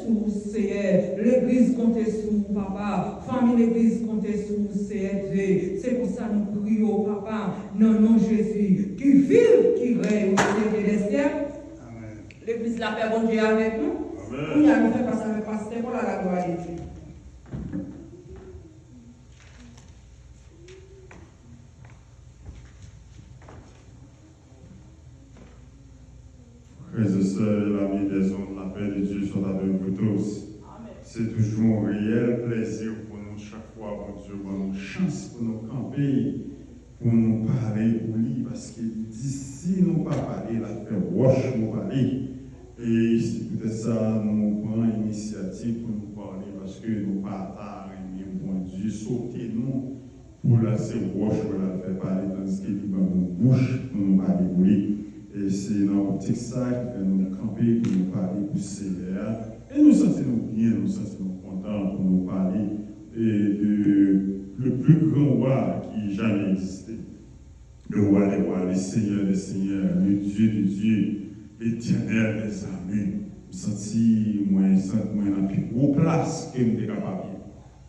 sous, Seigneur. L'église compte sous, papa. Famille l'église compte sous, Seigneur. C'est pour ça nous prions, papa, dans le nom de Jésus, qui vive, qui règne au Seigneur des cieux. L'église la paix, bon Dieu avec nous. On y a nous fait passer avec pasteur pour la gloire de Dieu. Frères et sœurs, l'ami des hommes, la paix de Dieu soit avec vous tous. C'est toujours un réel plaisir pour nous chaque fois, bon Dieu, pour nous chance pour nous camper, pour nous parler pour lui, parce que d'ici nous pas parler, la fait roche nous parler. Et c'est peut-être ça, nous prenons l'initiative pour nous parler, parce que nous partons, bon Dieu, sauter nous pour la ces roche pour la faire parler, tandis qu'il est dans nos bouches pour nous parler pour lui. Et c'est dans l'optique ça qui fait nous camper pour nous parler pour Seigneur. Et nous sentons bien, nous sentons contents pour nous parler de le plus grand roi qui jamais existé. Le roi des rois, le Seigneur des seigneurs, le Dieu des dieux, l'éternel des armées. Je sens la plus grosse place que nous sommes capables.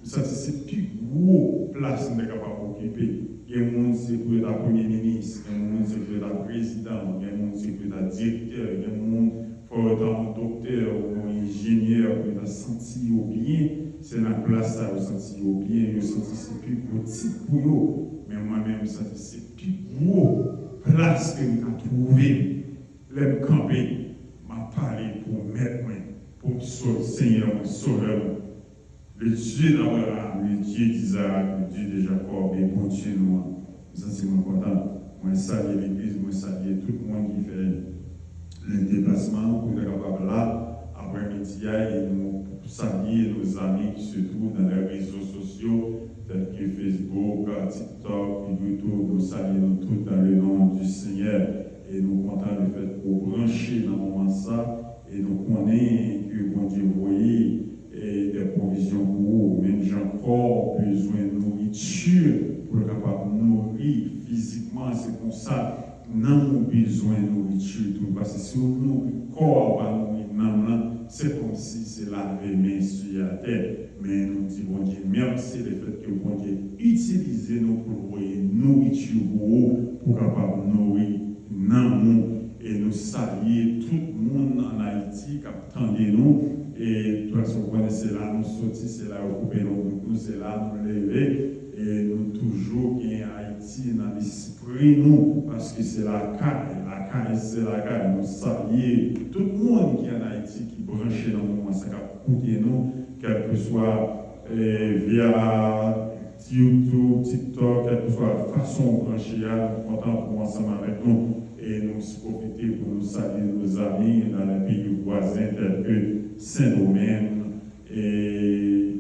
Je sens c'est plus grosse place que nous sommes capables d'occuper. Il y a un monde qui est pour être premier ministre, il y a un monde qui est pour être président, il y a un monde qui est pour être directeur, il y a un monde qui est pour être un docteur ou un ingénieur, pour être senti au bien. C'est la place ça, vous senti au bien, vous senti c'est plus petit pour vous. Mais moi-même, je sens c'est plus gros place que nous avons trouvé. L'aime camper, m'a parlé pour mettre moi, pour Seigneur, mon sauveur. Le Dieu d'Abraham, le Dieu d'Isaac, le Dieu de Jacob, et bon Dieu, nous sommes contents. Moi, salue l'église, moi, salue tout le monde qui fait le déplacement pour être capable là, après-midi, et nous saluer nos amis qui se trouvent dans les réseaux sociaux, tels que Facebook, TikTok, YouTube. Nous saluons tous dans le nom du Seigneur. Et nous comptons le fait pour brancher dans le moment ça, et nous connaissons que bon Dieu voyait et des provisions pour vous, même j'ai encore besoin de nourriture pour être capable de nourrir physiquement, c'est pour ça nous avons besoin de nourriture, tout, parce que si on nourrit le corps, c'est comme si c'est laver main sur la tête. Mais nous disons, bon Dieu, merci le fait que bon Dieu utilise nous pour envoyer nourriture pour vous, pour capable de nourrir nous, et nous saluer tout le monde en Haïti qui attendait nous. Et toi, si vous connaissez là, nous sortir, c'est là où couper nous, c'est là nous lever. Et nous toujours qui est Haïti dans l'esprit, nous, parce que c'est la caille, c'est la caille. Nous saluer tout le monde qui est en Haïti, qui est branché dans le moment, ça va écouter nous, quel que soit via YouTube, TikTok, quelle que soit la façon de brancher, nous sommes contents pour ensemble avec nous. Et nous profiter pour nous saluer nos amis dans les pays voisins tels que Saint-Domingue et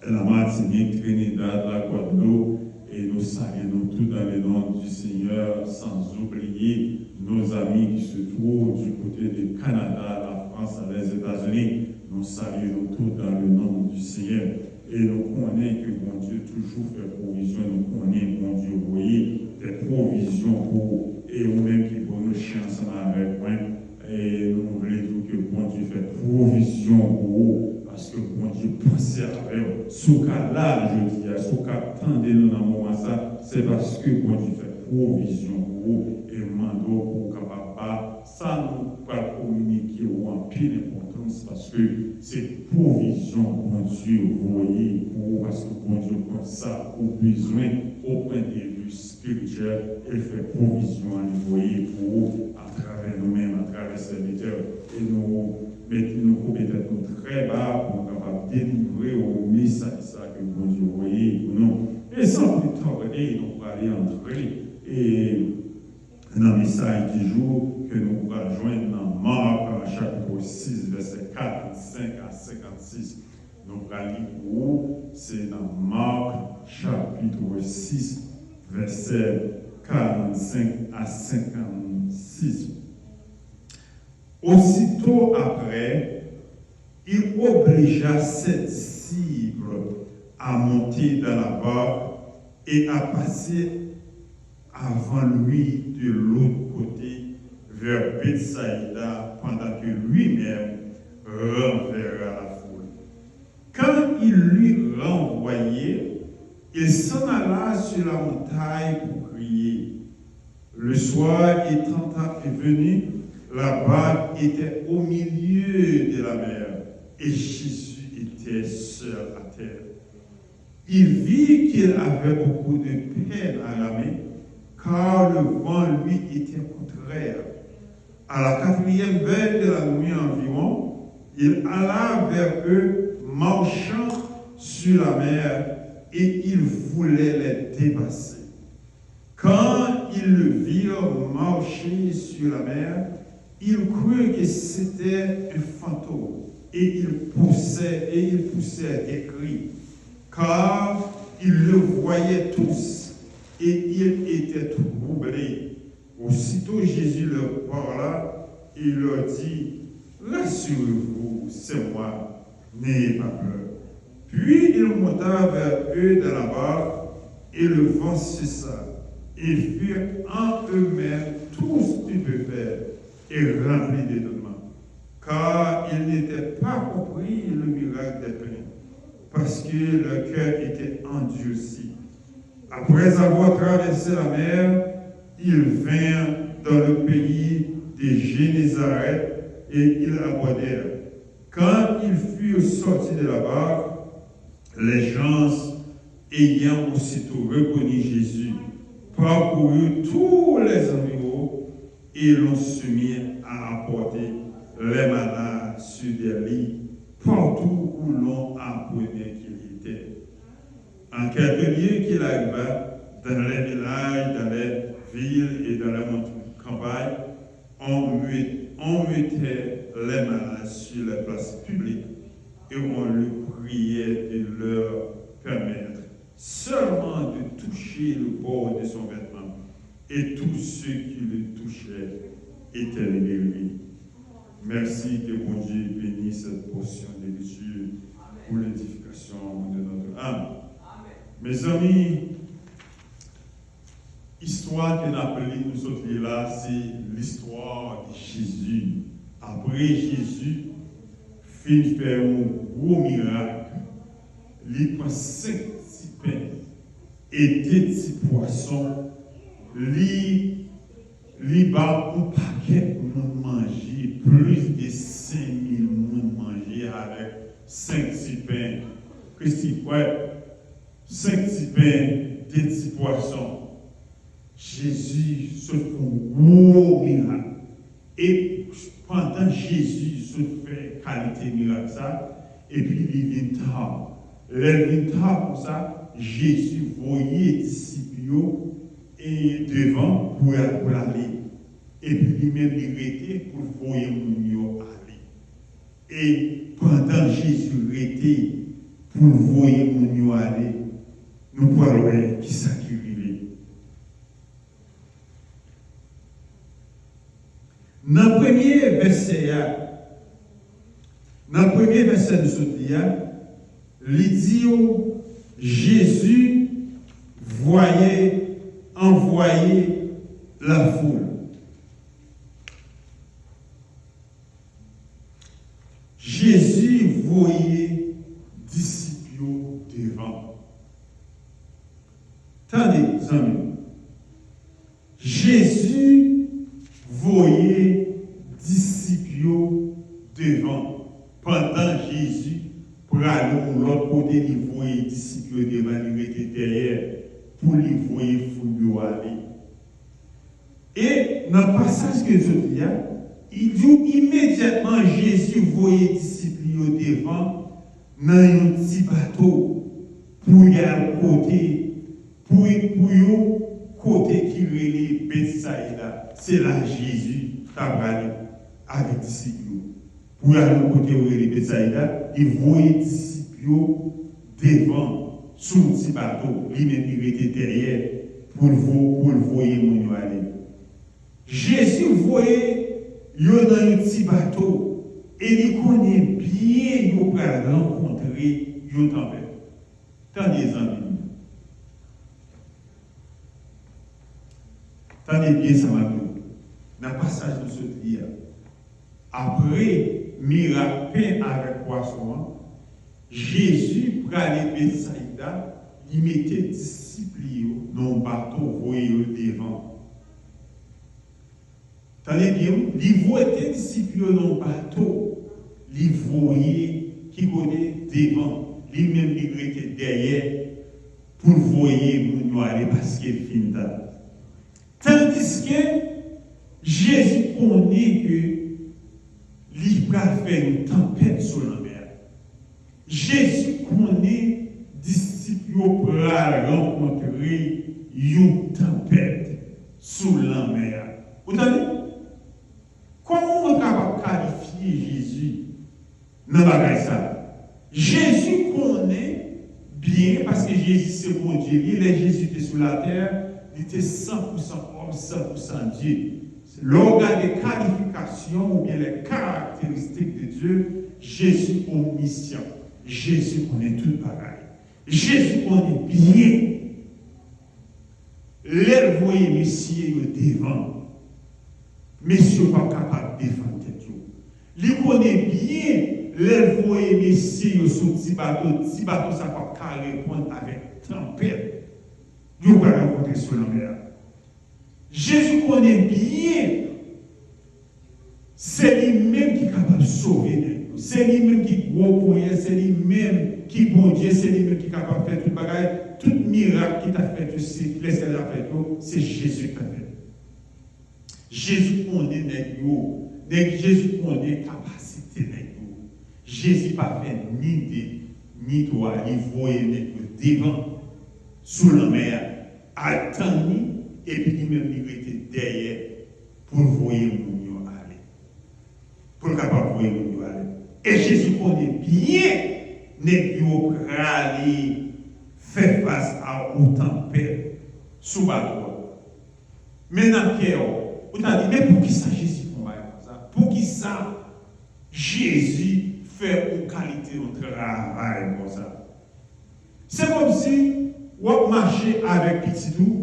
la Martinique, Trinidad, la Guadeloupe, et nous saluons tout dans le nom du Seigneur, sans oublier nos amis qui se trouvent du côté du Canada, la France, les États-Unis. Nous saluons tout dans le nom du Seigneur. Et nous connaissons que bon Dieu toujours fait provision, nous connaissons bon Dieu voyez des provisions pour et nous-mêmes qui pour nous chier ensemble avec moi. Et nous voulons dire que bon Dieu fait provision pour vous, parce que bon Dieu pense avec vous. Ce cas-là, je dis, ce cas tendez-nous dans le moment ça, c'est parce que bon Dieu fait provision pour vous et mando pour capable pas, ça nous pas communiquer ou en pile importance parce que c'est provision bon Dieu voyez pour vous, parce que bon Dieu comme ça au besoin au point de vue spirituel et fait provision à nous voyez pour vous à travers nous-mêmes, à travers ces serviteurs et nous mettons peut-être très bas pour nous capable délivrer au message ça que bon Dieu voyez pour nous. Et sans plus tarder, nous allons aller entrer et dans le message du jour que nous allons joindre dans Marc, chapitre 6, verset 45 à 56. Nous allons lire pour vous, c'est dans Marc, chapitre 6, verset 45 à 56. Aussitôt après, il obligea ses disciples à monter dans la barque et à passer avant lui de l'autre côté vers Bethsaïda pendant que lui-même renverra prier, il s'en alla sur la montagne pour prier. Le soir étant venu, la barque était au milieu de la mer et Jésus était seul à terre. Il vit qu'il avait beaucoup de peine à ramer, car le vent, lui, était contraire. À la 4e veille de la nuit environ, il alla vers eux, marchant sur la mer, et il voulait les dépasser. Quand ils le virent marcher sur la mer, ils crurent que c'était un fantôme, et ils poussaient des cris, car ils le voyaient tous, et ils étaient troublés. Aussitôt Jésus leur parla, et leur dit, rassurez-vous, c'est moi, n'ayez pas peur. Puis il monta vers eux dans la barque, et le vent cessa. Ils furent en eux-mêmes tous stupéfaits et remplis d'étonnement, car ils n'étaient pas compris le miracle des pains, parce que leur cœur était endurci. Après avoir traversé la mer, ils vinrent dans le pays de Génézareth et ils abordèrent. Quand ils furent sortis de la barque, les gens, ayant aussitôt reconnu Jésus, parcoururent tous les environs et l'on se mit à apporter les malades sur des lits partout où l'on apprenait qu'il était. En quelques lieux qu'il arriva, dans les villages, dans les villes et dans les campagnes, on mettait les malades sur les places publiques et on lui priait de leur permettre seulement de toucher le bord de son vêtement, et tous ceux qui le touchaient étaient libérés. Merci que bon Dieu bénisse cette portion d'écriture pour l'édification de notre âme. Mes amis, l'histoire qu'on appelle nous autres là, c'est l'histoire de Jésus. Après Jésus, il fait un gros miracle. Il prend 5 petits pains et 2 petits poissons. Il bat un paquet pour nous manger. Plus de 5000 nous manger avec 5 petits pains. Christy, ouais, 5 petits pains, 2 petits poissons. Jésus se fait un gros miracle. Et pendant Jésus se fait qualité miracle ça, et puis il vient tard. Il vient tard pour ça, Jésus voyait les disciples et devant pour aller. Et puis lui-même il était pour voir les aller. Et pendant Jésus était pour voir les aller, nous parlons qui s'acquérit. Dans le premier verset de ce dia, il dit Jésus envoyait la foule. Jésus voyait disciples devant. Attendez, amis. Jésus voyait disciples devant. Pendant Jésus, pour aller de l'autre côté, il voyait disciples devant, il était derrière, pour les voir foule aller. Et dans le passage que je dis, il dit immédiatement Jésus voyait disciples devant dans un petit bateau pour y aller côté, pour côté qui relève Bethsaïda. C'est là Jésus t'a parlé avec les disciples. Pour aller côté où relève Bethsaïda, il voyait disciples devant sur un petit bateau. Lui-même il était derrière pour le voir mon aller. Jésus voyait dans un petit bateau et il connaît bien il va rencontrer une tempête. Tenez amis. Tenez bien ça maintenant. Dans le passage de ce livre, après miracle pain avec poisson, Jésus, pour aller à Bethsaïda, il mettait les disciples dans le bateau, voyez devant. Tenez bien, il voyait les disciples dans le bateau, il voyait qui connaît devant, lui-même il était derrière pour voir nous aller parce qu'il finit. Tandis que Jésus connaît que il va faire une tempête sur la mer. Jésus connaît disciples pour rencontrer une tempête sur la mer. Vous entendez? Comment on est capable de qualifier Jésus dans la ça? Jésus connaît bien, parce que Jésus c'est bon Dieu. Jésus était sur la terre, il était 100% homme, 100% Dieu. L'organe de qualification ou bien les caractéristiques de Dieu, Jésus omniscient. Jésus connaît tout pareil. Jésus connaît bien. Les voyez messieurs devant. Messieurs pas capable de défendre tête. Il connaît bien les voyez messieurs sur petit bateau ça pas répondre avec tempête. Vous va rencontrer sur la mer. Jésus connaît bien, c'est lui-même qui est capable de sauver. C'est lui-même qui est gros pour rien, c'est lui-même qui est bon Dieu, c'est lui-même qui est capable de faire tout le bagage. Tout miracle qui t'a fait, tout sifflet, c'est Jésus qui t'a fait. Jésus connaît nous, Jésus connaît la capacité de nous. Jésus n'a pas fait ni toi, ni voyer devant, sous la mer, attendre. Et puis lui-même, il était derrière pour voir nous aller. Pour capable voir nous aller. Et Jésus connaît bien nous aller faire face à une tempête sous bateau. Maintenant, vous avez dit, mais pour qui ça Jésus fait ça? Pour qui ça Jésus fait une qualité de travail comme ça? C'est comme si vous marchez avec petit tout.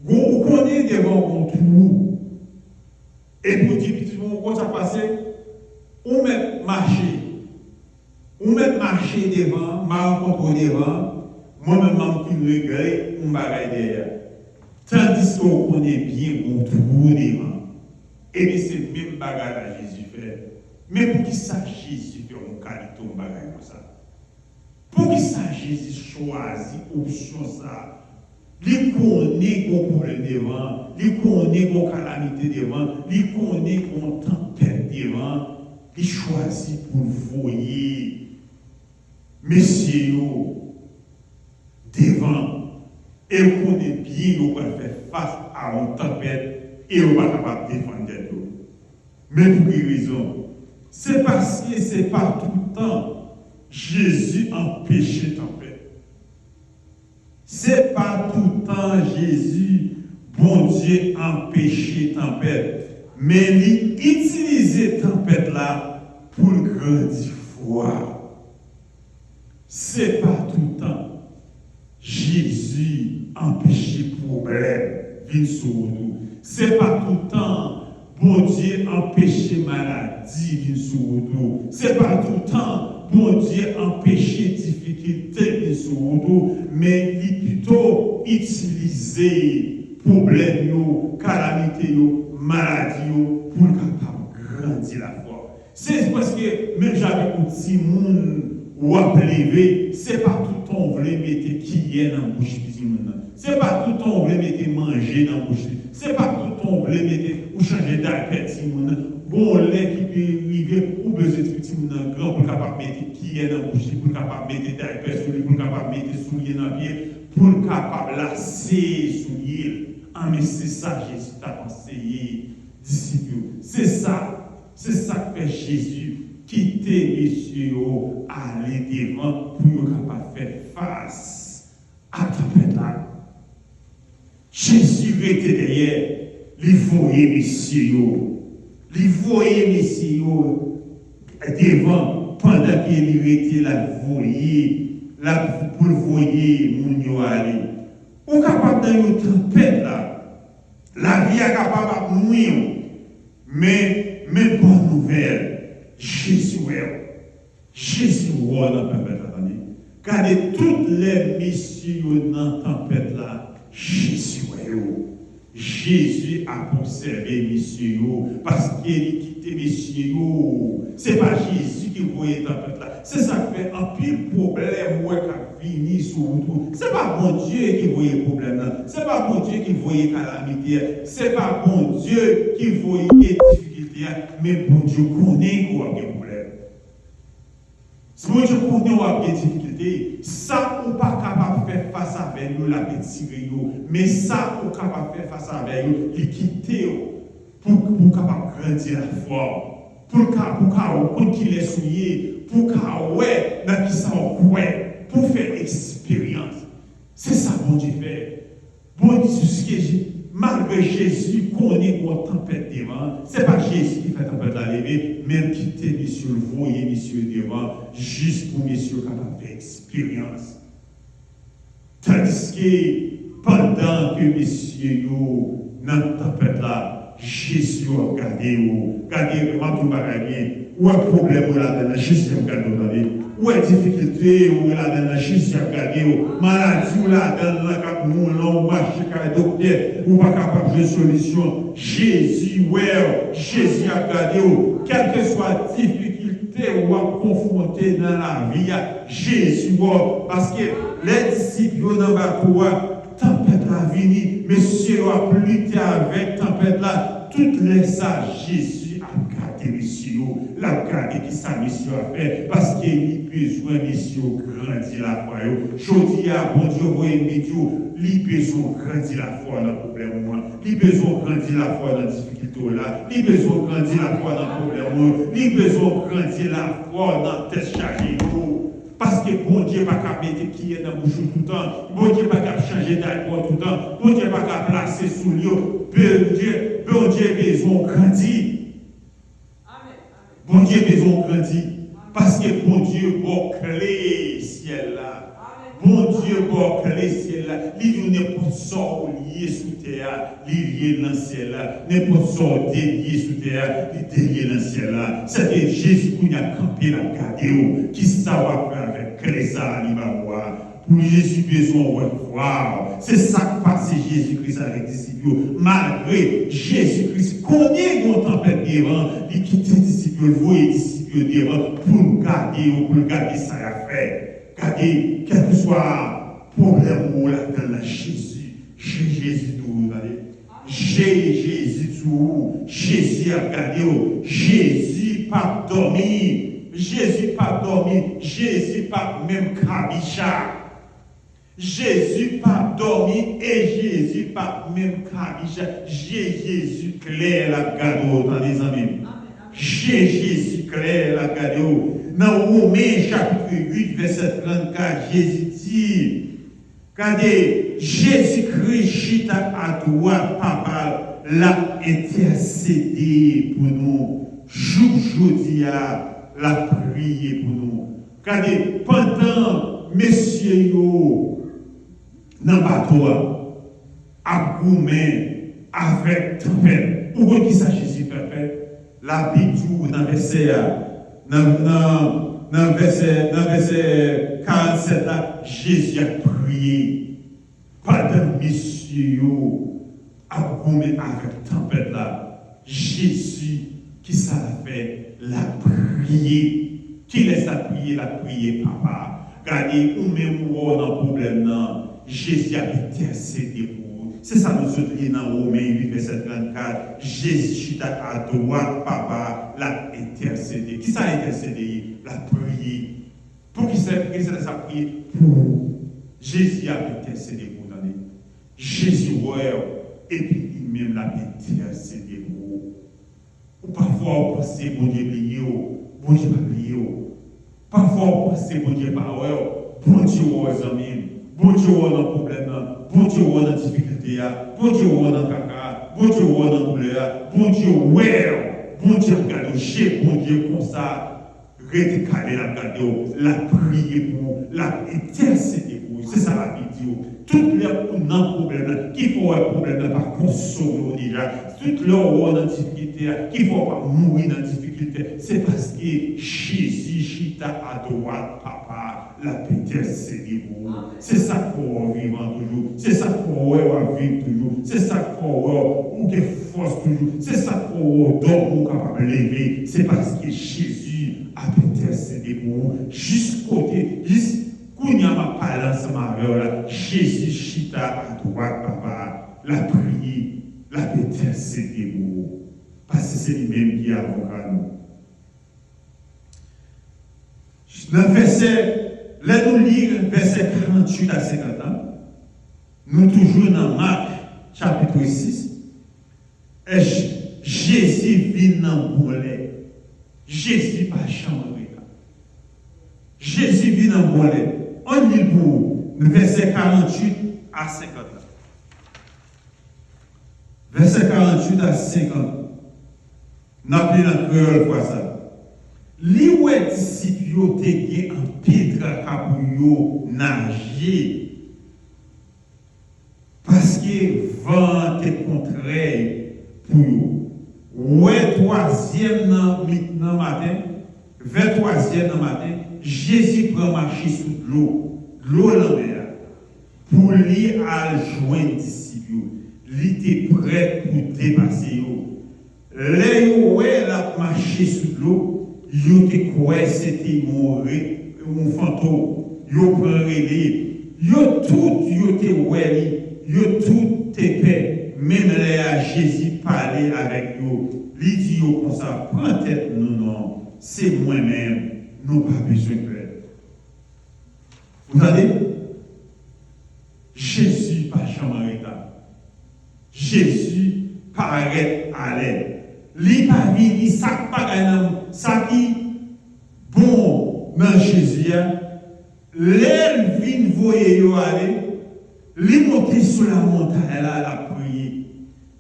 Vous connaissez devant un trou. Et pour dire, comment ça passe, on met marcher. On met marcher devant, ma rencontre devant, moi-même, je me regrette, on bagaille derrière. Tandis qu'on connaît bien un trou devant. Et bien, c'est le même bagage à Jésus fait. Mais pour qui ça, Jésus fait un qualité, un bagage comme ça? Pour qui ça, Jésus choisit option ça? Il connaît qu'on problème devant, il connaît qu'on calamité devant, il connaît qu'on tempête devant, il choisit pour voyer messieurs devant, et il connaît bien qu'on va faire face à une tempête et on va capable de défendre d'eux. Mais pour quelle raison? C'est parce que c'est pas tout le temps Jésus empêche tempête. C'est pas tout le temps Jésus, bon Dieu, empêcher tempête, mais il utilise tempête là pour grandir foi. C'est pas tout le temps Jésus empêcher problème venir sur nous. C'est pas tout le temps bon Dieu empêcher maladie venir sur nous. C'est pas tout le temps bon Dieu empêcher difficulté sur nous, mais il plutôt utiliser problème, calamité, maladie pour capable grandir la foi. C'est parce que même j'avais un petit monde ou à lever, c'est pas tout le temps on voulait mettre qui est dans la bouche du monde. C'est pas tout le temps on voulait mettre manger dans la bouche. C'est pas tout le temps on voulait mettre ou changer d'appétit du monde. Bon lait qui peut arriver ou besoin de petit monde grand pour capable mettre qui est dans la bouche, pour capable mettre d'appétit sur lui, pour capable mettre soulier dans le pied, pour capable lasser soulier. Ah mais c'est ça Jésus t'a conseillé disciples. C'est ça que fait Jésus. Quitter messieurs, aller devant pour capable faire face à ta tempête là. Jésus était derrière, il voyait messieurs, devant pendant qu'il était là, là pour voyer mon aller. Ou capable dans une tempête là, la vie est capable de mourir, mais bonne nouvelle. Jésus Jésus voit dans la tempête là. Regardez toutes les missions dans la tempête là. Jésus voit. Jésus a conservé mission parce qu'il quitté mission. Ce n'est pas Jésus qui voyait la tempête là. C'est ça qui fait un pile problème qui vient sur vous. Ce n'est pas bon Dieu qui voyait le problème là. Ce n'est pas bon Dieu qui voyait calamité. Ce n'est pas bon Dieu qui voyait difficulté. Mais bon Dieu connaît quoi le problème. Si bon Dieu connaît des difficultés, ça on pas capable de faire face avec nous la petite mais ça on capable de faire face avec nous, les quitter pour capable grandir la foi, pour qu'il est souillé, pour ouais dans qui ça pour faire expérience. C'est ça bon Dieu fait. Bon Dieu malgré Jésus connaît quoi tempête devant, c'est pas Jésus qui fait tempête la lever, même quitter monsieur le voyer monsieur devant juste pour monsieur capable de faire expérience. Tandis que pendant que monsieur dans la tempête là, Jésus a regardé vraiment tout bien. Où est le problème là-dedans? Jésus a regardé. Où est la difficulté là-dedans? Jésus a regardé. Maladie là-dedans, on marche avec le docteur, ou pas capable de solution. Jésus, Jésus a regardé. Quelle que soit la difficulté ou à confronter dans la vie, Jésus, parce que les disciples dans le bateau, tempête la vini, monsieur a pluté avec tempête là, toutes les sages, Jésus a gardé monsieur, l'a gardé qui sa mission a fait, parce qu'il a besoin monsieur grandir la foi. Je dis à bon Dieu, voyez midi, il a besoin grandir la foi dans le problème, il a besoin grandir la foi dans la difficulté là, il a besoin grandir la foi dans le problème, il a besoin grandir la foi dans le test chargé. Parce que bon Dieu n'a pas mettre qui est dans la bouche tout le temps. Bon Dieu n'a pas changer d'alcool tout le temps. Bon Dieu n'a pas placer sous lui. Bon Dieu a besoin de grandir. Bon Dieu a besoin de grandir. Parce que bon Dieu a clé ciel là. Bon Dieu a clé ciel là. Il n'y a n'importe sort lié sous terre, lié dans le ciel là. N'importe sort délié sous terre, délié dans le ciel là. C'est Jésus qui a campé la garde, qui saura faire avec clé ça, il va voir. Pour Jésus besoin de voir. C'est ça qui passe Jésus-Christ avec les disciples. Malgré Jésus-Christ, combien de tempête devant, il quitte les disciples, voyez les disciples devant, pour garder ça à faire. Regardez, quel que soit le problème ou là dans Jésus, Jésus tout, Jésus tout, Jésus a regardé, Jésus pas dormi, Jésus pas dormi, Jésus pas même cabicha. Jésus pas dormi et Jésus pas même cabicha. Jésus clair la gado dans les amis. Jésus clair la gado. Dans Romains chapitre 8, verset 34, Jésus dit, regardez, Jésus-Christ chita à droite, papa, l'a intercédé pour nous. Jour la prié pour nous. Regardez, pendant messieurs, dans le bateau, à gourmet, avec tempête, pourquoi qui ça Jésus fait? La Bible dans le verset. Dans verset 47, là, Jésus a prié. Pendant messieurs, à gourmet avec tempête là, Jésus, qui ça a fait, l'a prié. Qui laisse la prier, papa. Regardez, ou même dans le problème, non. Jésus a intercédé pour vous. C'est ça nous autres dans Romains 8, verset 34. Jésus à droite, papa, l'a intercédé. Qui ça a intercédé? La prié. Pour qui ça a prié? Pour Jésus a intercédé pour vous. Jésus, et puis lui-même l'a intercédé pour vous. Ou parfois, on pense que bon Dieu oublié, bon Dieu pas oublié. Parfois, on pense que bon Dieu pas bon Dieu aux amis. Bon Dieu, on a un problème, bon Dieu, on a une difficulté, bon Dieu, on a un caca, bon Dieu, on a un douleur, bon Dieu, bon Dieu, regarde, bon Dieu, comme ça, rédécaler la garde, la prier pour, la intercéder pour, c'est ça la vidéo. Tout le monde problème, qui faut un problème, pas consommer déjà. Tout le monde dans difficulté, qui faut pas mourir dans difficulté. C'est parce que Jésus, chita à droite, papa, la pételle, c'est vous. C'est ça qu'on va vivre toujours. C'est ça qu'on va vivre toujours. C'est ça qu'on va avoir force toujours. C'est ça qu'on va dormir capable de lever. C'est parce que Jésus a pételle, c'est vous. Jusqu'au côté, quand il y a ma parole ensemble avec Jésus chita à droite, papa, la prière, la pételle, c'est vous. Parce que c'est lui-même qui est avocat nous. Le verset, là nous lisons verset 48 à 50 ans. Nous toujours dans Marc, chapitre 6. Et Jésus vient dans le bonnet. Jésus pas chambré. Jésus vient dans le bonnet. On lit pour le verset 48 à 50 ans. Verset 48 à 50. Nous appelons dans créole pour ça. Li ouè disciples yo te gen en pitre pour yo nager parce que vent te contraire pour yo. Ouais troisième dans matin, vers troisième dans matin, Jésus prend marcher sous l'eau la mer pour lui à joindre disciples. Li te prêt pour dépasser yo. Les yo la marcher sous l'eau. Yo te croyez c'était un fantôme, yo prend relais, yo te ouais, yo tout te paix, même là Jésus parlait avec yo, lui dit yo comme ça, prends tête non, c'est moi-même, nous pas besoin de peur. Vous entendez? Jésus pas jamais Jésus paraît à l'aide. Li pa vini sak bagay nan sa ki bon nan Jésus, l'el vin voye yo ale, li monte sur la montagne là la prier.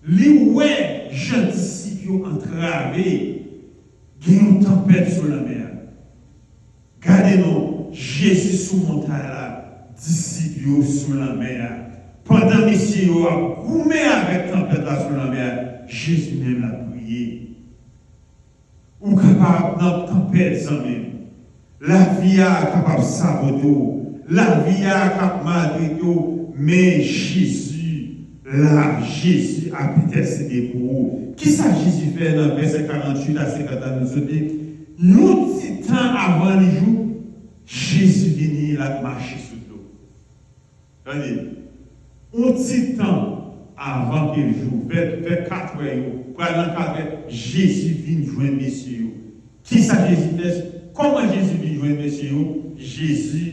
Li ouais Jean disciple yo entravé, gen une tempête sur la mer. Gardez-nous Jésus sur montagne là, disciple yo sur la mer. Pendant messieurs yo a goumé avec tempête là sur la mer, Jésus même l'a prié. Ou capable dans tempête sans même. La vie a capable de saboter, la vie a capable de mais Jésus a peut-être cédé pour vous. Qui ça Jésus fait dans verset 48 à 50 nous dit, nous petit temps avant les jours, Jésus vient la marcher sur l'eau. Regardez, un petit temps avant que le jour, vers 4 heures, pendant 4 heures, Jésus vient joindre messieurs. Qui ça Jésus fait? Comment Jésus vient joindre messieurs? Jésus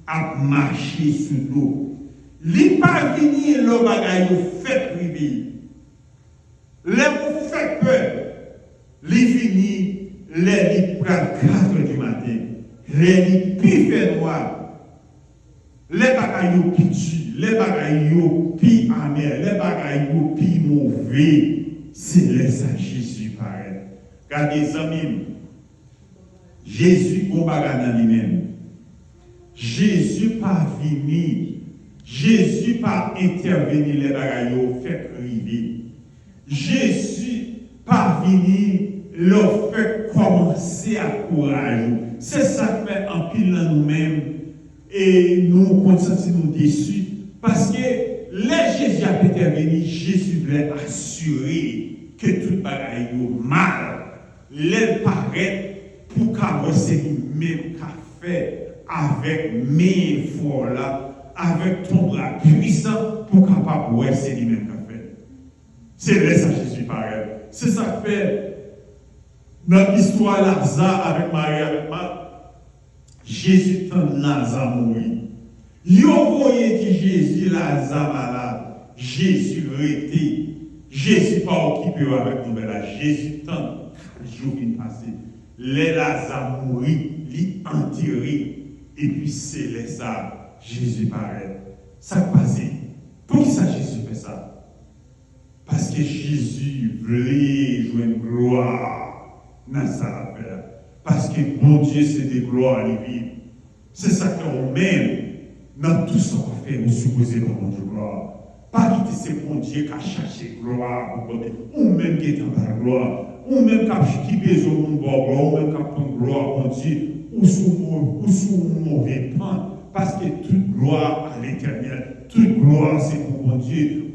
a marché sur l'eau. Il n'est pas venu le bagage fait privé. Les vous fait peur. Il venu, les prend 4 heures du matin. Les plus fait noir. Les bagailles qui tuent, les bagailles qui amers, les bagailles qui mauvais, c'est là ça Jésus paraît. Regardez les amis, Jésus au bagage dans lui-même. Jésus pas venu, Jésus pas intervenu les bagailles fait priver. Jésus pas venu leur fait commencer à courage. C'est ça qui fait en pile dans nous-mêmes. Et nous continuons déçus parce que les Jésus a intervenu, Jésus voulait assurer que tout bagaille est mal. Les paraît pour qu'avancer lui-même qu'a fait avec mes efforts là, avec ton bras puissant pour capable de c'est lui-même qu'a fait. C'est là ça Jésus paraît. C'est ça que fait notre histoire Lazare avec Marie avec Marthe. Jésus tend Lazare mourir. Yo voyez dit Jésus Lazare malade. Jésus rété. Jésus pas occupé avec nous là. Jésus tend jour qui passé. Les Lazare mourir, li enterré et puis c'est là ça Jésus paraît. Ça passé. Pour qui ça Jésus fait ça? Parce que Jésus voulait jouer une gloire dans sa affaire. Parce que mon Dieu, c'est des gloires à lui. C'est ça qu'on même. dans tout ce qu'on fait, nous supposons pour mon Dieu gloire. Pas quitter ces bons dieux qui a cherché gloire, ou même qui est en la gloire, ou même qui besoin de gloire, ou même qui prend gloire, mon Dieu, ou sous mauvais plan. Parce que toute gloire à l'éternel, toute gloire c'est pour mon Dieu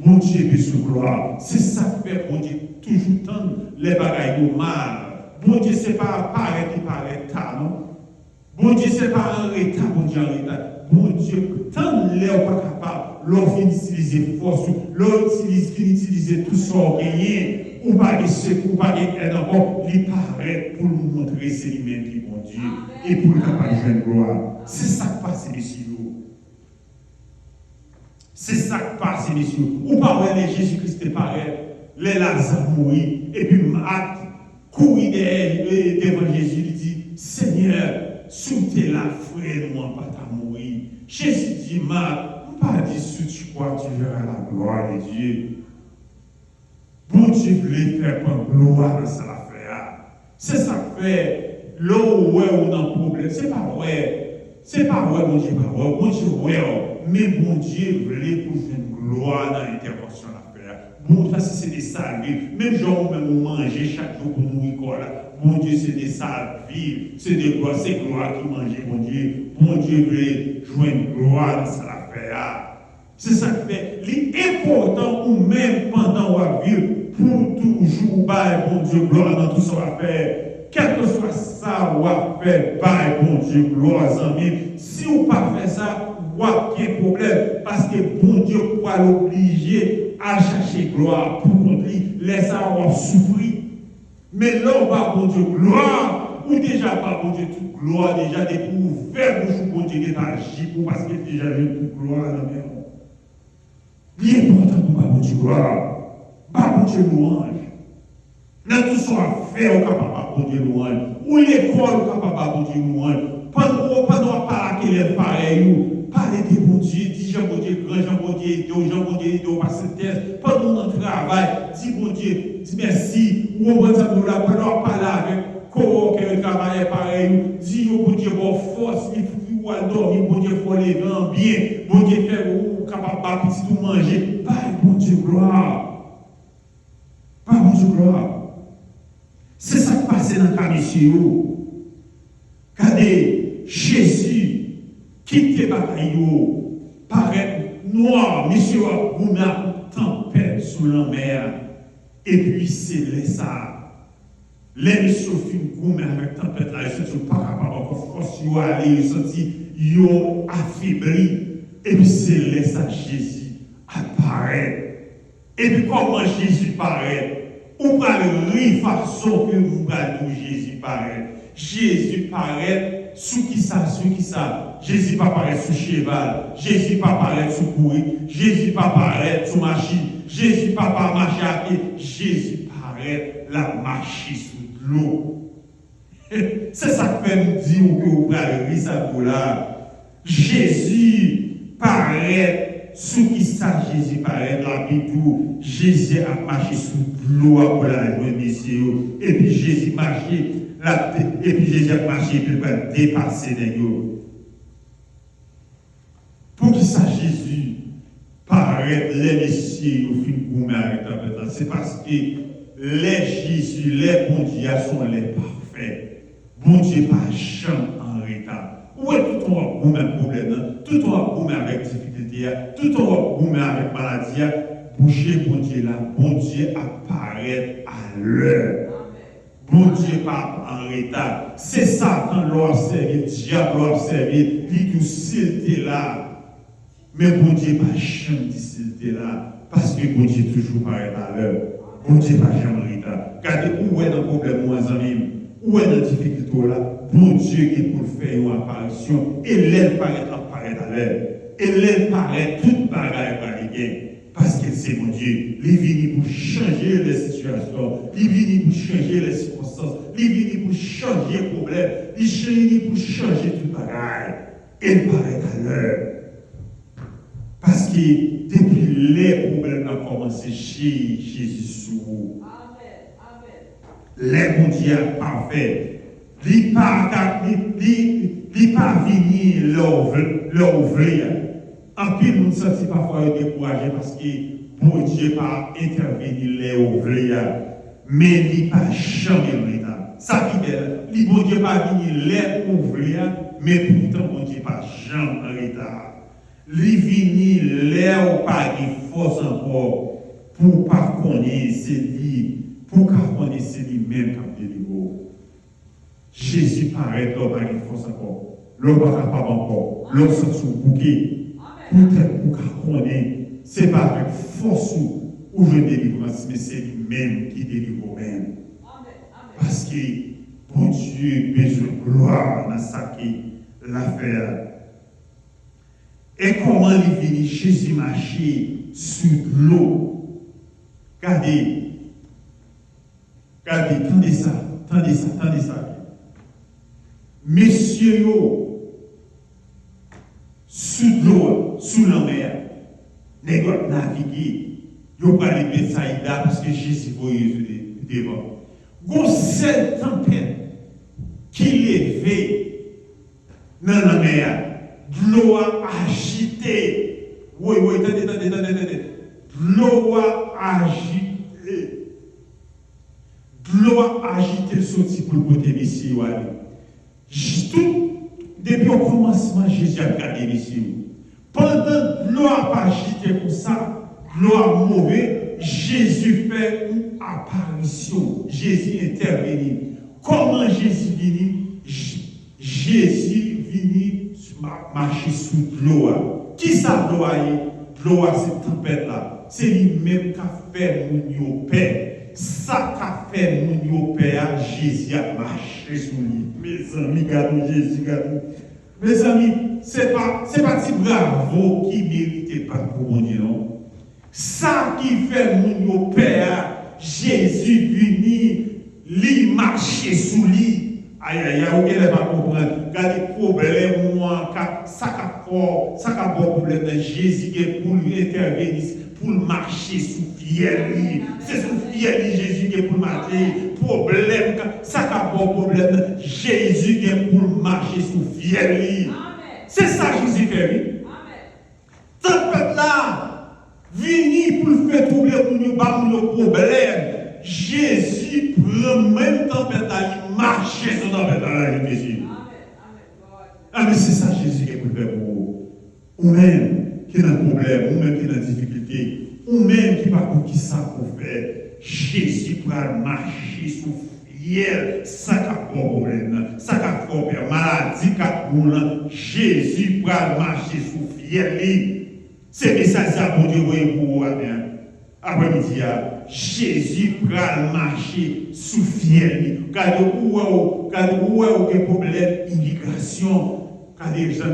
besoin de gloire. C'est ça qui fait, mon Dieu, toujours tant les bagailles au mal. Bon Dieu, c'est pas paraître qui paraît tard, non? Bon Dieu, c'est pas un retard, bon Dieu, un retard. Bon Dieu, tant les pas capable, l'on finit d'utiliser force, l'on finit tout ça gagné, ou pas de secours, ou pas d'aide encore, il paraît pour nous montrer c'est lui-même qui est bon Dieu, et pour le capable de faire gloire. C'est ça qui passe, messieurs. C'est ça qui passe, messieurs. Ou pas les Jésus-Christ est pareil, les Lazare mourir, et puis Marc courir devant Jésus, il dit, Seigneur, sous tes la frère, moi, pas ta mourir. Jésus dit, Marc, pas dit sous tu crois, tu verras la gloire de Dieu. Bon Dieu voulait faire prendre gloire dans sa affaire. C'est ça que fait, là où on a un problème, c'est pas vrai. C'est pas vrai, bon Dieu, pas vrai. Bon Dieu, ouais, mais bon Dieu voulait pour faire une gloire dans l'intervention de l'affaire. Bon, ça c'est des salves. Même genre, même manger chaque jour pour nous, bon Dieu, c'est des salves. C'est des gloires, c'est gloire qui mangeait, bon Dieu. Bon Dieu voulait jouer une gloire dans sa affaire. C'est ça qui fait l'important ou même pendant la vie pour toujours bailler bon Dieu gloire dans tout ce qu'on va faire. Quel que soit ça, on va faire bailler bon Dieu gloire, amis. Si on ne pas faire ça, on va qu'il y ait un problème parce que bon Dieu va l'obliger à chercher gloire pour qu'on laisse avoir souffrir. Mais là, on va bon Dieu gloire ou déjà pas bon Dieu toute gloire, déjà des pour faire bon Dieu qui est agi pour parce que déjà j'ai toute gloire dans la maison. Il est important pour ma Dieu gloire, ma Dieu louange. Dans tout ce qu'on a fait, on est capable de Dieu louange. Ou l'école, on est capable de Dieu louange. Pendant qu'on parle qu'il est pareil, parler de bon Dieu, dit Jean bon Dieu grand, Jean bon Dieu, Jean bon Dieu, passe tête. Pendant qu'on travaille, dit bon Dieu, dit merci. Ou on va dire, nous là, pendant qu'on parle avec, comment que travaille pareil, dit bon Dieu, bon force, il faut dormir, bon Dieu, il faut lever bien, bon Dieu, faire capable de tout manger. Pas bon Dieu gloire. Pas bon Dieu gloire. C'est ça qui passe dans le cas, monsieur. Regardez, Jésus quitte les batailles, paraît noir, monsieur, vous mettez tempête sous la mer. Et puis c'est ça. Les messieurs filment avec tempête là, ils ne sont pas capables encore force de aller, ils sont affaiblis. Et puis c'est là ça Jésus apparaît. Et puis comment Jésus paraît? On va le rire façon que vous allez Jésus paraît. Jésus paraît sous qui ça? Jésus pas paraît sous cheval. Jésus pas paraît sous courir. Jésus pas paraît sous machine. Jésus pas marcher à pied. Jésus paraît la marcher sous l'eau. C'est ça que fait nous dire que vous allez rire ça pour là. Jésus paraît sous qui ça Jésus paraît dans la Bible. Jésus a marché sous l'eau pour la joie messieurs. Et puis Jésus marché et puis Jésus a marché et puis il va dépasser les gars. Pour qui ça Jésus paraît les messieurs au fin de avec la c'est parce que les Jésus, les bons dieux sont les parfaits. Bon Dieu pas jamais en retard. Où est tout on va même problème, tout on va goûter avec difficulté, tout on va goûter avec maladie, boucher bon Dieu là, bon Dieu apparaît à l'heure. Bon Dieu pas en retard. C'est Satan l'a observé, diable l'a observé, dit tout s'il là. Mais bon Dieu pas jamais dit s'il là, parce que bon Dieu toujours paraît à l'heure. Bon Dieu pas jamais en retard. Regardez où est le problème, moi, amis. Où est la difficulté là? Bon Dieu qui pour faire une apparition, et l'aile paraît à l'air. Et l'aile paraît toute bagaille par les gains. Parce que c'est mon Dieu. Il vient pour changer les situations. Il vient pour changer les circonstances. Il vient pour changer les problèmes. Il vient pour changer toute bagaille. Et il paraît à l'heure. Parce que depuis les problèmes ont commencé chez Jésus sous vous. Les bons dieux parfaits. Il pas venir leur ouvrir. En pile, nous senti parfois découragé parce que bon Dieu pas intervenu les ouvriers, mais il pas jamais l'état. Ça qui est, le bon Dieu pas venu les ouvriers, mais pourtant bon Dieu pas jamais l'état. Il venu les ou pas de force encore pour pas connaître c'est lui, pour pas connaître c'est lui-même qui a délivré. Jésus paraît là pas de force encore. L'homme pas capable encore. L'homme sent son bouquet. Peut-être pour qu'on ait, ce n'est pas avec force ou je délivre, mais c'est lui-même qui délivre même. Parce que bon Dieu a besoin de gloire dans ça qui l'affaire. Et comment il vient Jésus marcher sur l'eau? Regardez, tendez ça. Messieurs, sous l'eau, sous la mer, les gars naviguer, ils vont pas les Bethsaïda parce que Jésus voyait devant. Une seule tempête qui levait dans la mer, l'eau a agité. Oui, attendez. L'eau a agité. L'eau a agité sorti pour le côté d'ici. Tout. Depuis le commencement, Jésus a gardé les yeux. Pendant l'eau a pas agité comme ça, l'eau a mauvais, Jésus fait une apparition. Jésus intervenu. Comment Jésus venu? Jésus venu marcher sous l'eau. Qui ça l'eau est? L'eau a cette tempête là. C'est lui-même qui a fait mon paix. Ça qu'a fait mon père, Jésus a marché sur lui. Mes amis, gardons Jésus, gardons. Mes amis, c'est pas si bravo qui méritait pas pour mon Dieu, non. Ça qui fait mon père, Jésus venu, lui marcher sous lui. Aïe, vous n'allez pas comprendre. Regardez le problème, moi, ça qu'a bon problème de Jésus qui est pour lui intervenir. Pour marcher sous fiel. C'est sous fiel Jésus qui est pour marcher. Problème, ça n'a pas de problème. Jésus qui est pour marcher sous fiel. C'est ça Jésus fait. Tempête là, vini pour faire troubler pour nous problème. Jésus prend même tempête là, il marche sur tempête là, Jésus. Ah mais c'est ça Jésus qui est pour faire pour vous. Ou même qui a un problème, ou même qui a une difficulté, ou même qui n'a pas qui ça pour faire, Jésus pour marcher sous fiel, ça n'a pas de problème, ça n'a pas de problème, maladie, Jésus pour marcher sous fiel. C'est ça, ça, bon Dieu, pour vous, après-midi, Jésus pour marcher sous fiel. Quand où est le problème d'immigration, quand les gens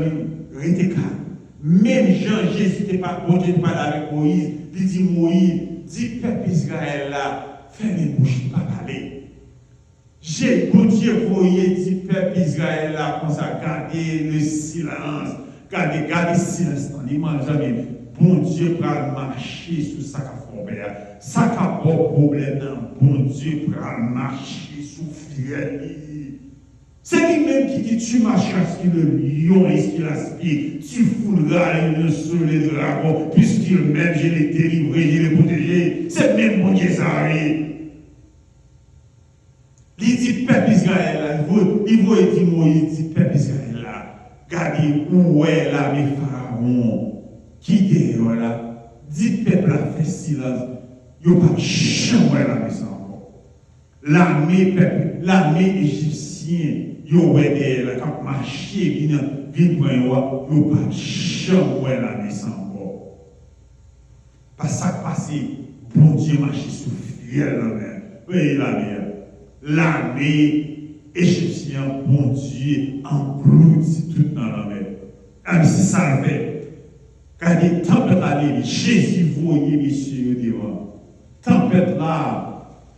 restent calmes. Même Jean, Jésus n'était pas bon Dieu de parler avec Moïse. Il dit Moïse, dis peuple Israël là, ferme les bouches, pas parler. J'ai bon Dieu voyé, dit peuple Israël là, comme ça, garder le silence. Garder le silence. Jamais. Bon Dieu pour marcher sur sa forêt. Ça n'a pas de problème. Bon Dieu pour marcher sous fiel. C'est lui-même qui dit tu marches sur le lion et qu'il aspire, tu fouleras le sol et le dragon, puisqu'il même je l'ai délivré, je l'ai protégé. C'est même mon Dieu ça arrive. Il dit peuple Israël, il voit et dit Moïse, dit peuple Israël là, regardez où est l'armée pharaon, qui dehors là, dit peuple là, fait silence, il n'y a pas jamais la maison encore. L'armée égyptienne, yo aidé la cap marcher vinn pour yo pas jamais la maison encore parce ça passé bon Dieu marcher sous fiel la mer oui l'armée égyptienne bon Dieu englouti tout dans la mer ah c'est ça le fait quand des tempêtes là Jésus voyait messieurs devant tempête là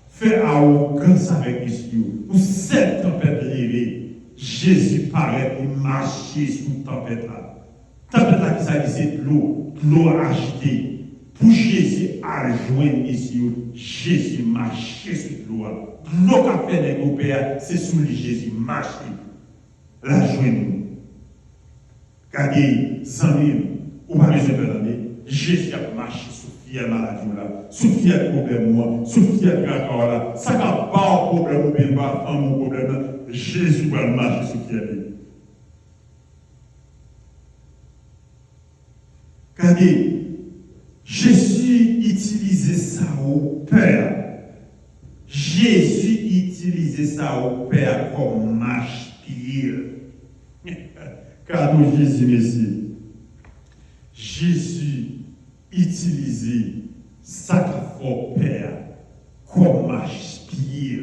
fait arrogance avec messieurs pour cette tempête levée Jésus paraît pour marcher sous tempête là. Tempête là qui ça c'est l'eau agitée. Pour Jésus à joindre messieurs, Jésus marcher sur l'eau. L'eau qu'a fait les Européens, c'est sous lui Jésus marcher. La joindre. Regardez, 100 000, ou pas besoin de l'année. Jésus a marché sur fier maladie là, sur fier problème moi, sur fier gratteur là. Ça n'a pas de problème ou bien pas un problème là. Jésus va marcher sur fier. Regardez, Jésus utilisait ça au Père. Jésus utilisait ça au Père comme marche-pied. Car nous Jésus Messie. Jésus utilisait ça au Père comme marche-pied.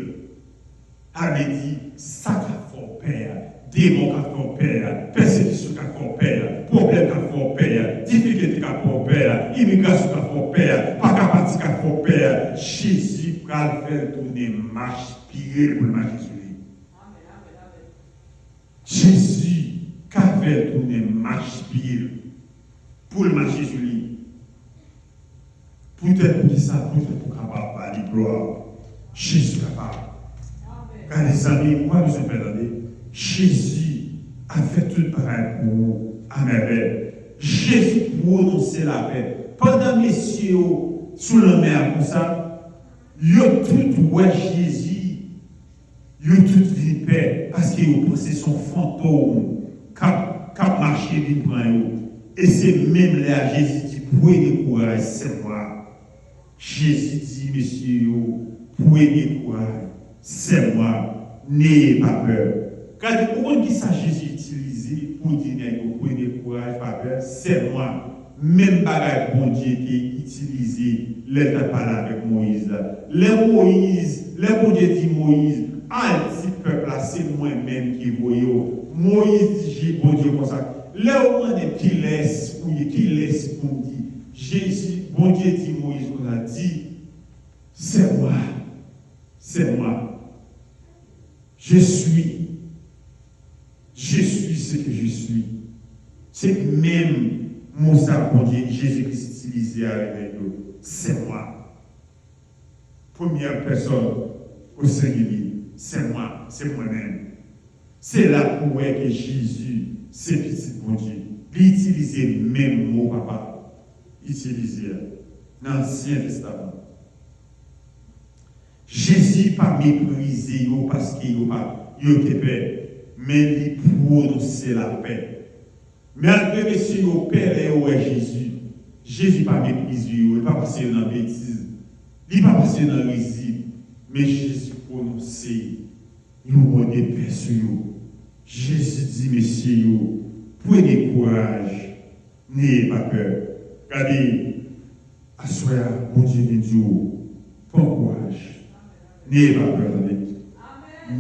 Avait dit ça au Père. Démon qu'a fait au Père, persécution qu'a fait au Père, problème qu'a fait au Père, difficulté qu'a fait au Père, immigration qu'a fait au Père, pas capacité qu'a fait au Père. Jésus va faire tourner marche-pied pour le marcher sur lui. Jésus va faire tourner marche-pied pour le marcher sur lui. Peut-être pour ça, peut-être pour capable parler gloire. Jésus capable. Car les amis, moi, nous sommes perdus. Jésus a fait tout pareil pour nous à merveille. Jésus prononçait la paix. Pendant messieurs sous la mer comme ça, ils ont tout ouais Jésus, ils ont tout vu paix parce qu'ils ont pensé son fantôme qui a marché d'une prendre. Et c'est même là Jésus dit prenez courage, c'est moi. Jésus dit messieurs, prenez courage, c'est moi, n'ayez pas peur. Quand on dit ça, Jésus utilisé pour dire prenez courage, pas peur, c'est moi. Même bagage bon Dieu qui utilisé, l'État parle avec Moïse. Le bon Dieu dit Moïse, un petit peuple là, c'est moi-même qui voyais. Moïse dit bon Dieu comme ça. Le moment qui laisse pour me dire, Jésus, bon Dieu dit Moïse, on a dit, c'est moi. Je suis ce que je suis. C'est même mon savon Jésus-Christ utilisé avec nous. C'est moi. Première personne au singulier. C'est moi. C'est moi-même. C'est là pour que Jésus, c'est petit bon Dieu. Il utilisait le même mot, papa. Utilisé dans l'Ancien Testament. Jésus n'a pas méprisé parce qu'il était paix. Mais il prononçait la paix. Mais après, monsieur, au Père et Jésus, Jésus n'a pas méprisé, il n'a pas passé dans la bêtise, il n'a pas passé dans l'hérésie, mais Jésus prononçait le mot de paix sur vous. Jésus dit, messieurs, prenez courage, n'ayez pas peur. Regardez, à soi, mon Dieu vient dire, prends courage, n'ayez pas peur.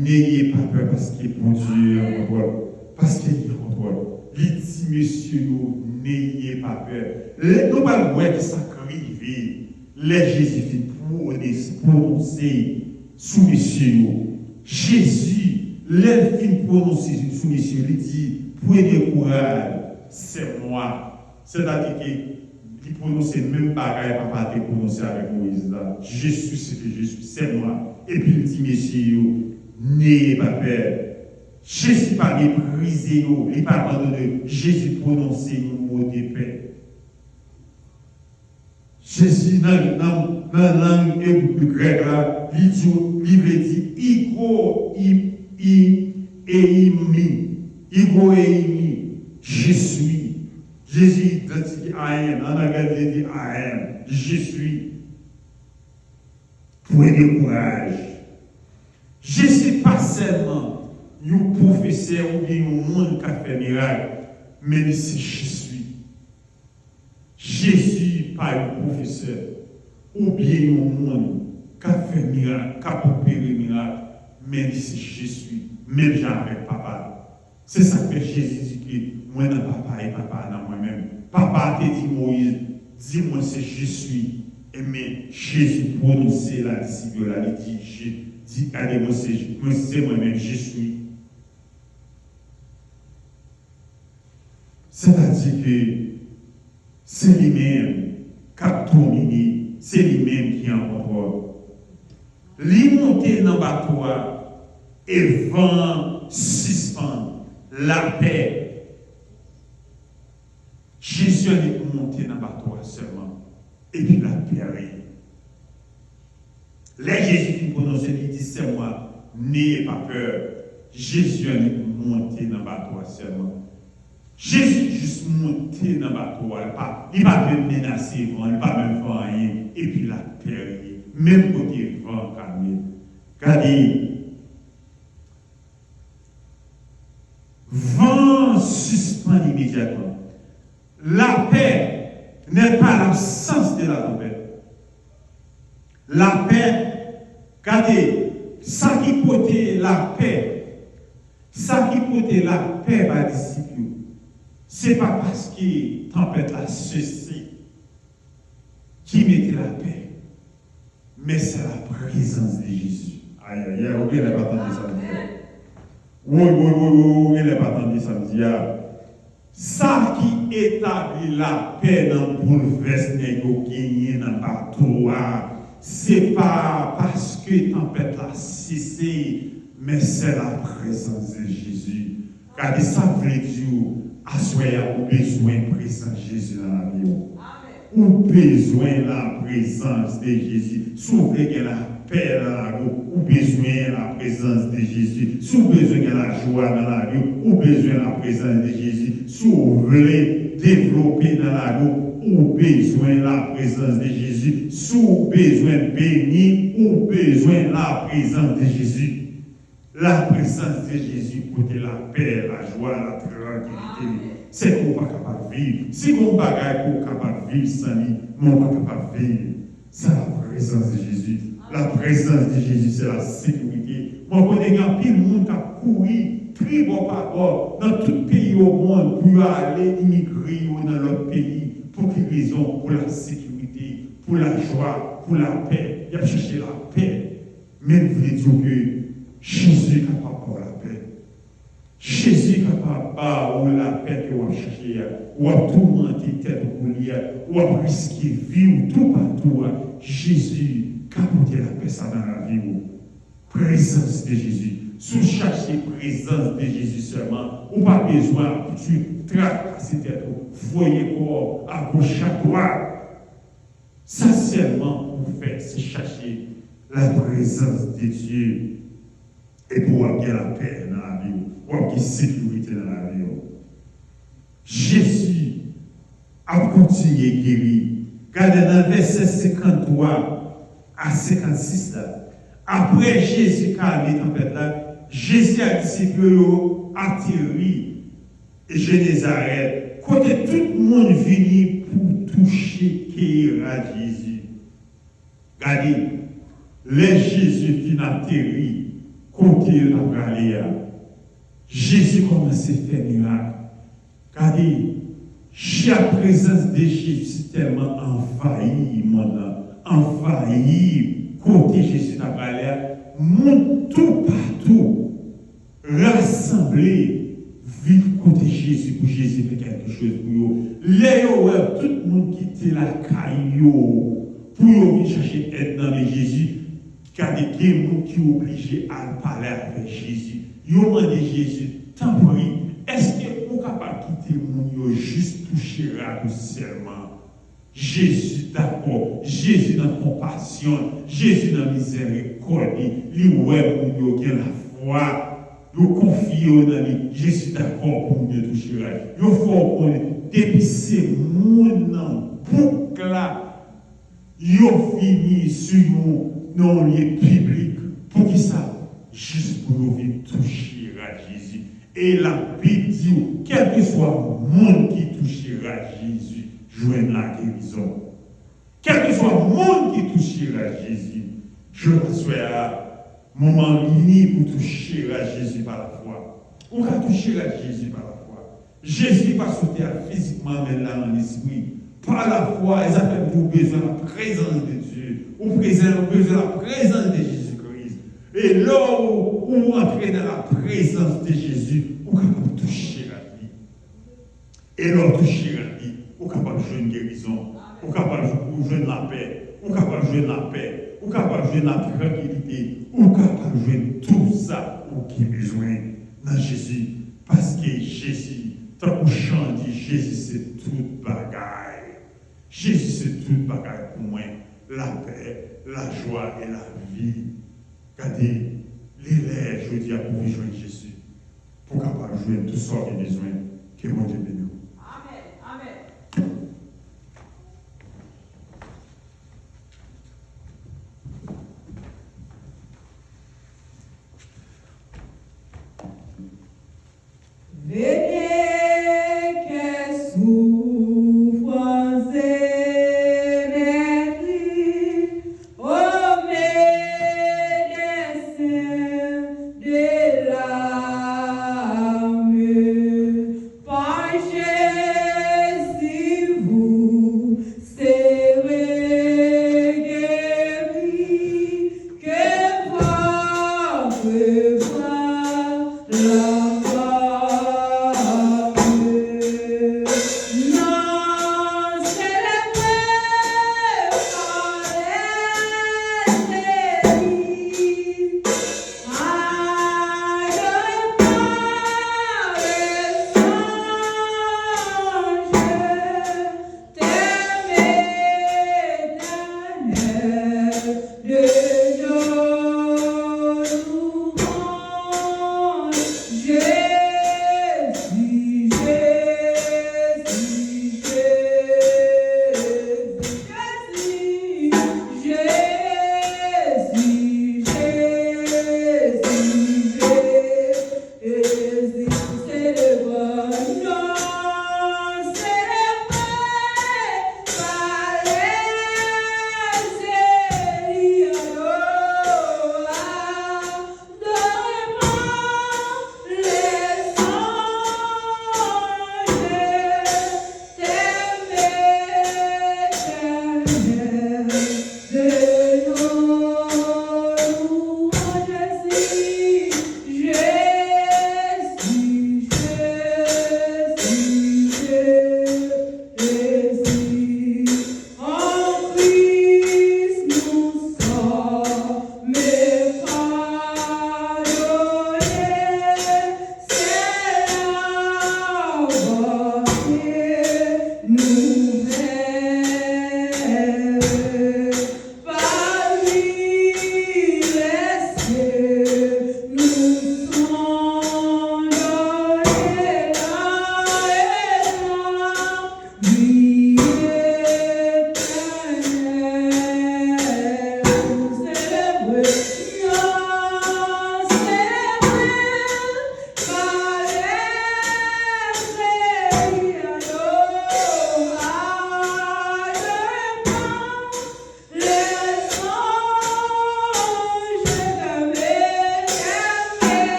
N'ayez pas peur parce qu'il est bon Dieu en contrôle. Parce qu'il est en contrôle. Il dit, monsieur, n'ayez pas peur. Nous ne pas voir que ça arrive. Les Jésus fait prononcer sous monsieur. Jésus, les fin prononcer sous monsieur, il dit, prenez courage, c'est moi. C'est-à-dire qu'il prononce même bagaille, papa a prononcé avec Moïse là. Je suis ce que je suis, c'est moi. Et puis il dit, monsieur, n'ayez pas peur. Jésus n'a pas méprisé, il n'a pas abandonné. Jésus prononcé le mot de paix. Jésus, dans la langue grecque, il veut dire Igo eimi. Je suis. Jésus identifie I am. En anglais, il dit I am. Je suis. Prenez courage. Je ne suis pas seulement un professeur ou bien un monde qui a fait miracle, mais c'est je suis. Jésus, pas un professeur ou bien un monde qui a fait miracle, qui a opéré miracle, mais c'est je suis. Même j'ai avec papa. C'est ça que Jésus dit que moi dans papa et papa dans moi-même. Papa te dit Moïse, dis-moi c'est je suis. Et mais Jésus prononçait la disciple là, il dit allez, moi c'est moi-même, je suis. C'est-à-dire que c'est lui-même qui a dominé, c'est lui-même qui est en contrôle. Lui monter dans le bateau et vent suspend la paix. Jésus est monté dans le bateau seulement. Et puis la paix arrive. Là, Jésus qui prononce, il dit, c'est moi, n'ayez pas peur. Jésus est monté dans le bateau seulement. Jésus juste monté dans le bateau, il ne va pas même menacer, il ne va pas même faire rien. Et puis la paix arrive. Même côté vent calme. Regardez, vent suspend immédiatement. La paix n'est pas l'absence de la tempête. La paix, regardez, ça qui portait la paix, par disciple, ce n'est pas parce que la tempête a cessé qui mettait la paix, mais c'est la présence de Jésus. Aïe, aïe, aïe, il n'est pas entendu samedi. Oui, il n'est pas entendu samedi. Ça qui établit la paix dans le bouleversement qui dans le bateau, ce n'est pas parce que la tempête a cessé, mais c'est la présence de Jésus. Car ça veut dire, assoyez au besoin de présence de Jésus dans la vie. Ou besoin de la présence de Jésus. S'ouvrez que la paix dans la vie, ou besoin de la présence de Jésus. S'ouvrez besoin de la joie dans la vie, ou besoin de la présence de Jésus. S'ouvrez développer dans la vie, ou besoin de la présence de Jésus. S'ouvrez besoin de bénir, ou besoin de la présence de Jésus. La présence de Jésus côté la paix, la joie, la tranquillité. C'est qu'on pas capable de vivre. Si on pas capable de vivre sans lui, on pas capable de vivre. C'est la présence de Jésus. La présence de Jésus, c'est la sécurité. Moi, je connais un pile monde qui a couru, tri bord par bord, dans tout pays au monde, pour aller immigrer dans leur pays. Pour quelle raison? Pour la sécurité, pour la joie, pour la paix. Il a cherché la paix. Même vous dire que Jésus est capable de la paix. Jésus est capable de la paix que vous cherchez, ou à tourmenter tête ou lire, ou à risquer vie ou tout partout. Jésus est capable de la paix ça dans la vie. Présence de Jésus. Sous chercher présence de Jésus seulement, ou pas besoin que tu tracasses tête ou voyez corps à gauche à droite. Ça seulement pour faire, c'est chercher la présence de Dieu. Et pour avoir la paix dans la vie, pour avoir la sécurité dans la vie. Jésus a continué à guérir. Regardez dans le verset 53 à 56, là. Après Jésus a calmé la tempête, Jésus a dit que atterri et Génézareth, côté tout le monde venu pour toucher Kéra Jésus. Regardez, les Jésus qui atterri. Côté la Galilée, Jésus commence à faire miracle. Car la présence de Jésus tellement envahi, envahi, côté Jésus la Galilée, monde tout partout, rassemblé, vite côté Jésus, pour Jésus fait quelque chose pour eux. Là, tout le monde quitte la caillou pour venir chercher aide dans les Jésus. Car des gens qui sont obligés à parler avec Jésus. Ils ont demandé Jésus, tant pis, est-ce que vous êtes capable de quitter le monde juste toucher à nous seulement? Jésus d'accord, Jésus dans la compassion, Jésus dans la miséricorde, lui ouais pour nous qui a la foi, nous confions dans lui, Jésus d'accord pour nous toucher à nous. Il faut qu'on depuis ces monde boucle là, ils ont fini sur nous. Non, lieu public. Pour qui ça? Juste pour nous venir toucher à Jésus. Et la Bible dit, quel que soit le monde qui touchera Jésus, joigne la guérison. Quel que soit le monde qui touchera Jésus, je reçois un moment uni pour toucher à Jésus par la foi. On va toucher à Jésus par la foi. Jésus n'est pas sauté physiquement, mais là dans l'esprit. Par la foi, ils appellent pour besoin de la présence de Dieu. Ou besoin de la présence de Jésus-Christ. Et là où vous entrez dans la présence de Jésus, vous êtes capable de toucher la vie. Et là, toucher la vie, vous êtes capable de jouer une guérison. Vous êtes capable de jouer la paix. Vous êtes capable de jouer la paix. Vous êtes capable de jouer la tranquillité. Vous êtes capable de jouer tout ça qui est besoin dans Jésus. Parce que Jésus Tant qu'on chante, dit Jésus c'est toute bagaille. Jésus c'est toute bagaille pour moi. La paix, la joie et la vie. Regardez, les lèvres, je dis à pour rejoindre Jésus. Pour capable de jouer tout ce qui est besoin. Que mon Dieu bénisse. Amen. Amen. Venez que souffrance énergie, ô médecin de l'âme, par Jésus vous serez guéris, que votre foi la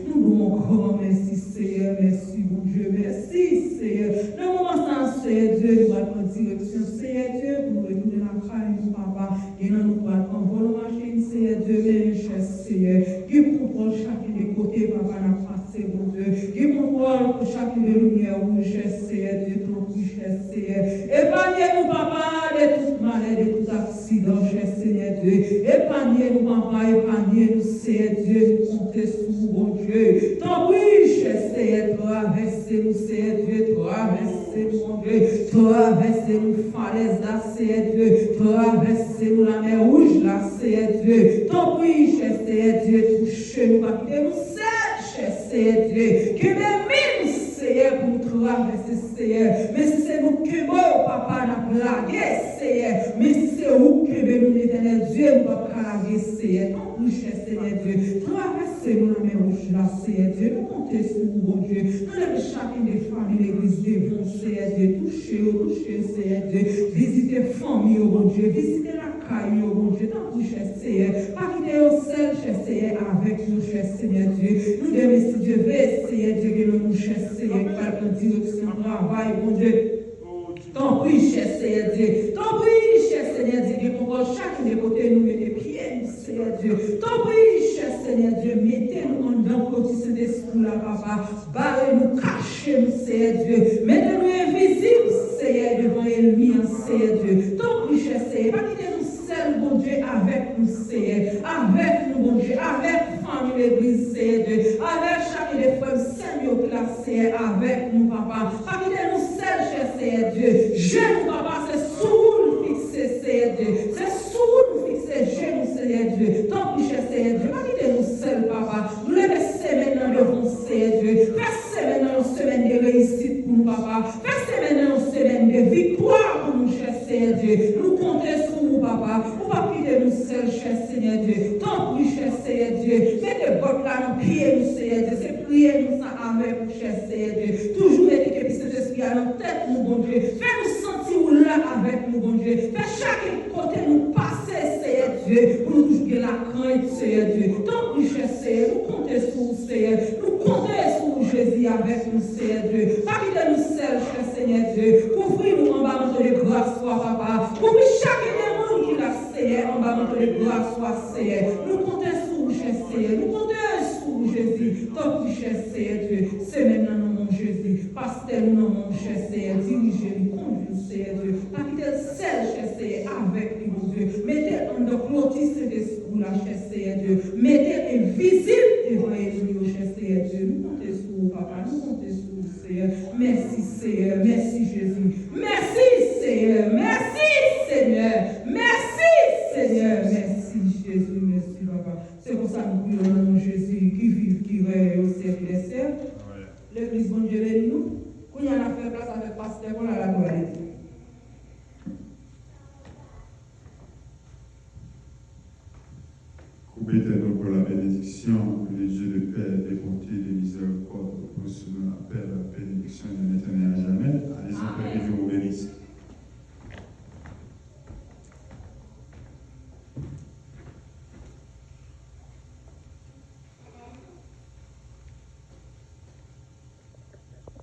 Nous nous grand merci Seigneur, merci mon Dieu. Dieu, merci, Seigneur. Le moment ça, Seigneur Dieu, nous allons en direction, Seigneur Dieu, pour nous retourner dans la caille, mon papa, et nous nous allons envoler la machine, Seigneur Dieu, mais cher Seigneur, qui contrôle chacun des côtés, papa, n'a passé, mon Dieu, qui contrôle chacune des lumières rouges, cher Seigneur Dieu, ton rouge, cher Seigneur. Épargnez-nous, papa, de toute maladie, de tout accident, cher Seigneur Dieu. Épargnez-nous, papa, épargnez-nous, Seigneur Dieu, nous comptez sur vous, bon Dieu. Tant pis, cher Seigneur, traversez-nous, Seigneur Dieu, traversez-nous, mon Dieu, traversez-nous, falaise, là, Seigneur Dieu, traversez-nous, la mer rouge, là, Seigneur Dieu. Tant pis, cher Seigneur Dieu, touchez-nous, pas quittez-nous, cher Seigneur Dieu, que même Seigneur, pour nous traverser, Seigneur. Mais si c'est nous que papa n'a blagué, Seigneur. Mais si c'est vous que nous, l'éternel Dieu, nous pas blaguer, Seigneur. Donc, nous, cher Seigneur Dieu, traversez-nous la mer rouge, là, Seigneur Dieu. Nous comptez sur vous, bon Dieu. Nous lèvons chacune des familles, l'église devant, Seigneur Dieu. Touchez, Seigneur Dieu. Visitez famille, bon Dieu. Visitez la caille, bon Dieu. Tant que cher Seigneur. Pas quitter au seul, cher Seigneur, avec nous, cher Seigneur Dieu. Nous devons, si Dieu veut, Seigneur Dieu, que nous, cher Seigneur, par la direction travail, bon Dieu. Tant pis, cher Seigneur Dieu. Tant pis, cher Seigneur Dieu, que pour chacun des côtés, nous mettez pieds, Seigneur Dieu. Tant pis, cher Seigneur Dieu, mettez-nous en dedans, petit Saint-Esprit, là, papa. Barrez-nous, cachez-nous, Seigneur Dieu. Mettez-nous invisibles, Seigneur, devant l'ennemi, Seigneur Dieu. Tant pis, cher Seigneur, pas quittez-nous seul, bon Dieu, avec nous, Seigneur. Avec nous, bon Dieu, avec famille, l'église, Seigneur Dieu. Avec chacun des frères, Seigneur, placé avec nous, papa. Pas quittez-nous seul, cher Seigneur Dieu. Jeune, papa, c'est sous nous fixer, Seigneur Dieu. C'est sous nous fixer, jeune, Seigneur Dieu. Tant pis, cher Seigneur Dieu, pas quittez-nous seul, papa. Nous les laissons maintenant devant, Seigneur Dieu. Faites maintenant une semaine de réussite pour nous, papa. Faites maintenant une semaine de victoire pour nous, cher Seigneur Dieu. Nous comptons sur vous, papa. Pour pas quitter nous seuls, cher Seigneur Dieu. Tant pis, cher Seigneur Dieu. Mettez votre là, nous priez, nous, Seigneur Dieu. C'est prier nous ça avec vous, cher Seigneur Dieu. Toujours mettez que Saint-Esprit à notre tête, nous, bon Dieu. Fais-nous sentir là avec nous, bon Dieu. Fais chaque côté nous passer, Seigneur Dieu. Pour nous toujours la crainte, Seigneur Dieu. Tant pis, cher Seigneur. Nous comptons sur vous, Seigneur. Nous comptons sur vous, Jésus, avec nous, Seigneur Dieu. Pas quitter nous seuls, cher Seigneur Dieu. Couvrir-nous en bas de grâce, toi, papa. Couvrir chaque démon qui l'a, Seigneur, en bas de grâce, toi, Seigneur. Nous comptons sur vous, cher Seigneur. Nous comptons sur vous, Jésus. Tant pis, cher Seigneur Dieu. C'est maintenant mon Jésus. Pasteur-nous, mon cher Seigneur. Dirigez-nous, conduisez-nous, Seigneur Dieu. Pas quitter seul, cher Seigneur, avec nous, mon Dieu. Mettez en de clôture cet esprit, là, cher Seigneur Dieu. Mettez invisible devant l'ennemi, cher Seigneur Dieu. Nous comptons sur vous, papa. Nous comptons sur vous, Seigneur. Merci, Seigneur. Merci, Jésus. Merci, Seigneur. Merci, Seigneur. Merci, Seigneur. Merci, Jésus. Merci, papa. C'est pour ça que nous prions dans Jésus qui vit, qui règne au ciel des cieux. L'église, bon Dieu, bénis-nous. Quand il y a une affaire place avec pasteur, on a la gloire de Dieu. Mettez-nous pour la bénédiction, le Dieu de paix, de bonté, de miséricorde, pour ce nom la paix,